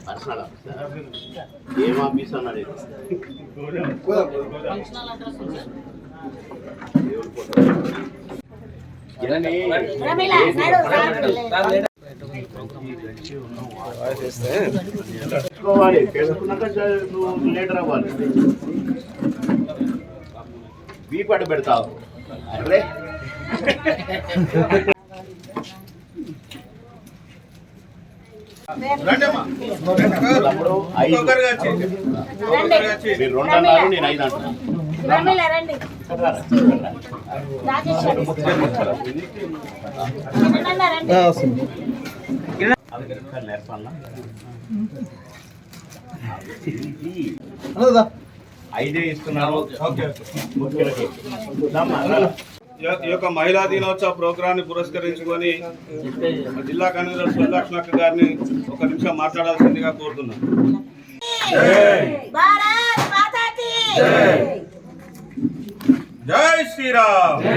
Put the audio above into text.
నమస్కారాలు. ఏం ఆఫీస్ అన్నాడు నువ్వు లేటర్ అవ్వాలి. వీపాటు పెడతావు అరే తమ్ముడు 5 మీరు 2 అన్నారు, నేను 5 అంటున్నా. ఐదే ఇస్తున్నారు. ఈ యొక్క మహిళా దినోత్సవ ప్రోగ్రామ్ ని పురస్కరించుకొని జిల్లా కన్వీనర్ సులక్ష్మక్క గారిని ఒక నిమిషం మాట్లాడాల్సిందిగా కోరుతున్నాను. జై శ్రీరామ్.